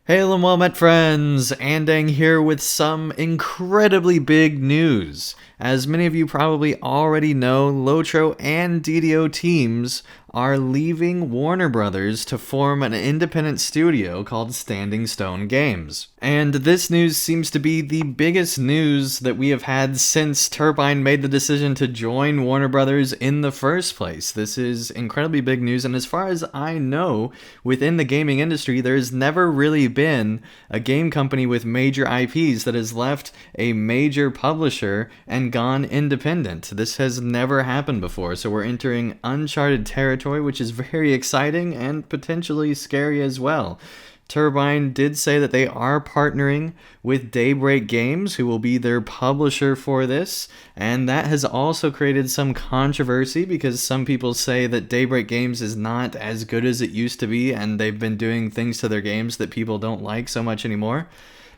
Hail and well met friends, Andang here with some incredibly big news. As many of you probably already know, LOTRO and DDO teams are leaving Warner Brothers to form an independent studio called Standing Stone Games. And this news seems to be the biggest news that we have had since Turbine made the decision to join Warner Brothers in the first place. This is incredibly big news, and as far as I know, within the gaming industry, there's never really been a game company with major IPs that has left a major publisher and gone independent. This has never happened before, so we're entering uncharted territory, which is very exciting and potentially scary as well. Turbine did say that they are partnering with Daybreak Games, who will be their publisher for this, and that has also created some controversy because some people say that Daybreak Games is not as good as it used to be, and they've been doing things to their games that people don't like so much anymore.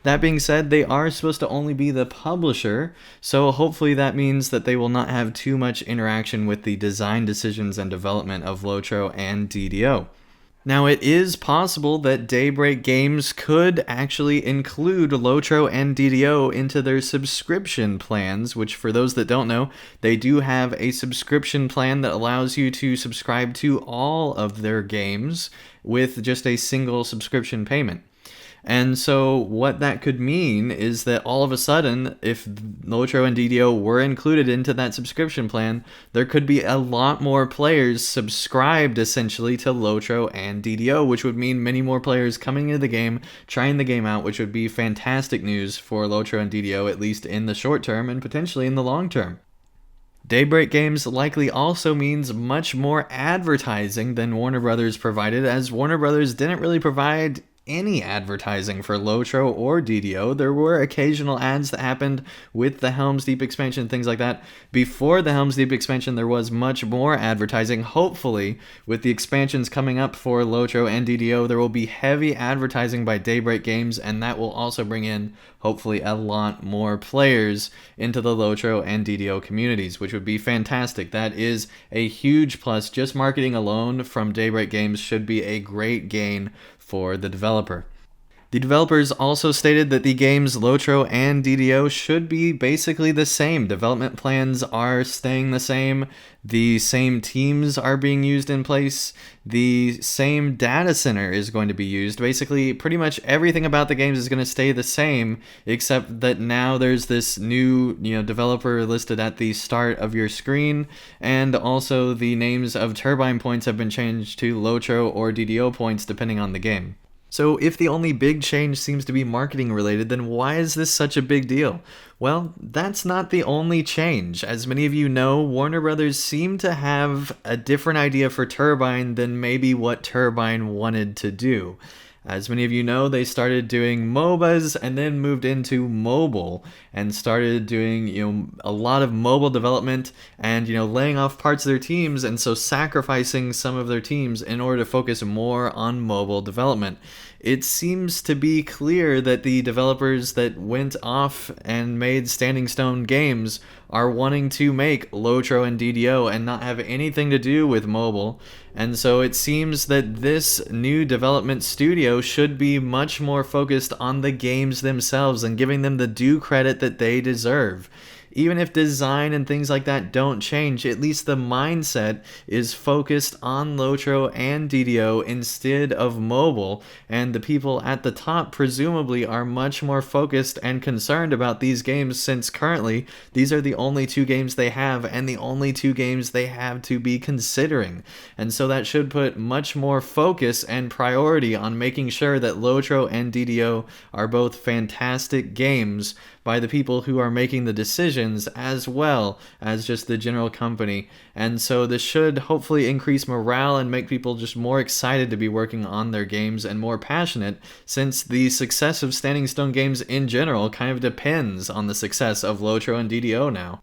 That being said, they are supposed to only be the publisher, so hopefully that means that they will not have too much interaction with the design decisions and development of LOTRO and DDO. Now, it is possible that Daybreak Games could actually include LOTRO and DDO into their subscription plans, which for those that don't know, they do have a subscription plan that allows you to subscribe to all of their games with just a single subscription payment. And so what that could mean is that all of a sudden, if LOTRO and DDO were included into that subscription plan, there could be a lot more players subscribed essentially to LOTRO and DDO, which would mean many more players coming into the game, trying the game out, which would be fantastic news for LOTRO and DDO, at least in the short term and potentially in the long term. Daybreak Games likely also means much more advertising than Warner Brothers provided, as Warner Brothers didn't really provide any advertising for LOTRO or DDO. There were occasional ads that happened with the Helm's Deep expansion, things like that. Before the Helm's Deep expansion, there was much more advertising. Hopefully, with the expansions coming up for LOTRO and DDO, there will be heavy advertising by Daybreak Games, and that will also bring in, hopefully, a lot more players into the LOTRO and DDO communities, which would be fantastic. That is a huge plus. Just marketing alone from Daybreak Games should be a great gain for the developer. The developers also stated that the games LOTRO and DDO should be basically the same. Development plans are staying the same teams are being used in place, the same data center is going to be used. Basically, pretty much everything about the games is going to stay the same, except that now there's this new, developer listed at the start of your screen, and also the names of turbine points have been changed to LOTRO or DDO points depending on the game. So if the only big change seems to be marketing related, then why is this such a big deal? Well, that's not the only change. As many of you know, Warner Brothers seemed to have a different idea for Turbine than maybe what Turbine wanted to do. As many of you know, they started doing MOBAs and then moved into mobile and started doing, a lot of mobile development and, laying off parts of their teams, and so sacrificing some of their teams in order to focus more on mobile development. It seems to be clear that the developers that went off and made Standing Stone Games are wanting to make LOTRO and DDO and not have anything to do with mobile. And so it seems that this new development studio should be much more focused on the games themselves and giving them the due credit that they deserve. Even if design and things like that don't change, at least the mindset is focused on LOTRO and DDO instead of mobile, and the people at the top presumably are much more focused and concerned about these games, since currently these are the only two games they have and the only two games they have to be considering. And so that should put much more focus and priority on making sure that LOTRO and DDO are both fantastic games by the people who are making the decisions, as well as just the general company. And so this should hopefully increase morale and make people just more excited to be working on their games and more passionate, since the success of Standing Stone Games in general kind of depends on the success of LOTRO and DDO now.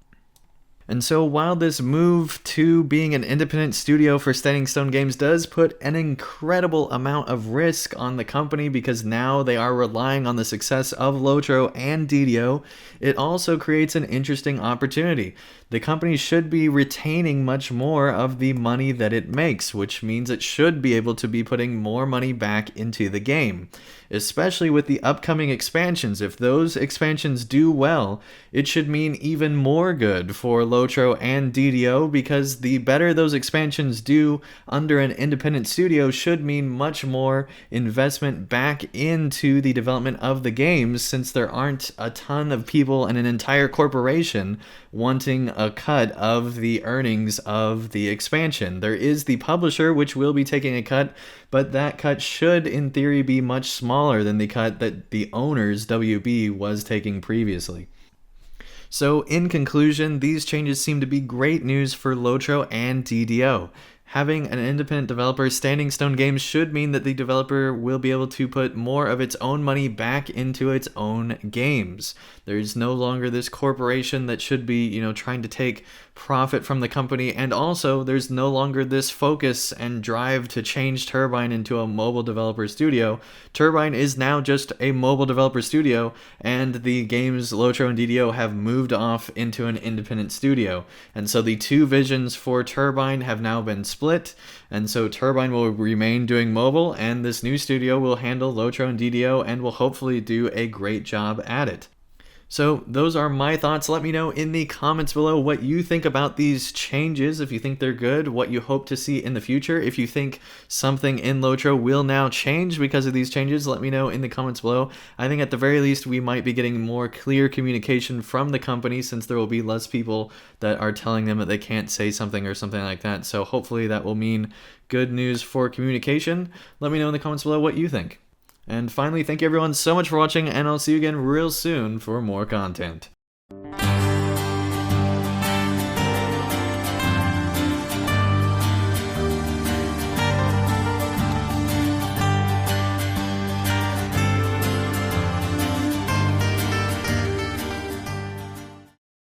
And so while this move to being an independent studio for Standing Stone Games does put an incredible amount of risk on the company because now they are relying on the success of LOTRO and DDO, it also creates an interesting opportunity. The company should be retaining much more of the money that it makes, which means it should be able to be putting more money back into the game. Especially with the upcoming expansions. If those expansions do well, it should mean even more good for LOTRO and DDO, because the better those expansions do under an independent studio should mean much more investment back into the development of the games, since there aren't a ton of people and an entire corporation wanting a cut of the earnings of the expansion. There is the publisher, which will be taking a cut, but that cut should in theory be much smaller than the cut that the owners, WB, was taking previously. So in conclusion, these changes seem to be great news for LOTRO and DDO. Having an independent developer, Standing Stone Games, should mean that the developer will be able to put more of its own money back into its own games. There's no longer this corporation that should be, trying to take profit from the company, and also there's no longer this focus and drive to change Turbine into a mobile developer studio. Turbine is now just a mobile developer studio, and the games LOTRO and DDO have moved off into an independent studio. And so the two visions for Turbine have now been split, and so Turbine will remain doing mobile, and this new studio will handle LOTRO and DDO and will hopefully do a great job at it. So those are my thoughts. Let me know in the comments below what you think about these changes, if you think they're good, what you hope to see in the future. If you think something in LOTRO will now change because of these changes, let me know in the comments below. I think at the very least we might be getting more clear communication from the company, since there will be less people that are telling them that they can't say something or something like that. So hopefully that will mean good news for communication. Let me know in the comments below what you think. And finally, thank you everyone so much for watching, and I'll see you again real soon for more content.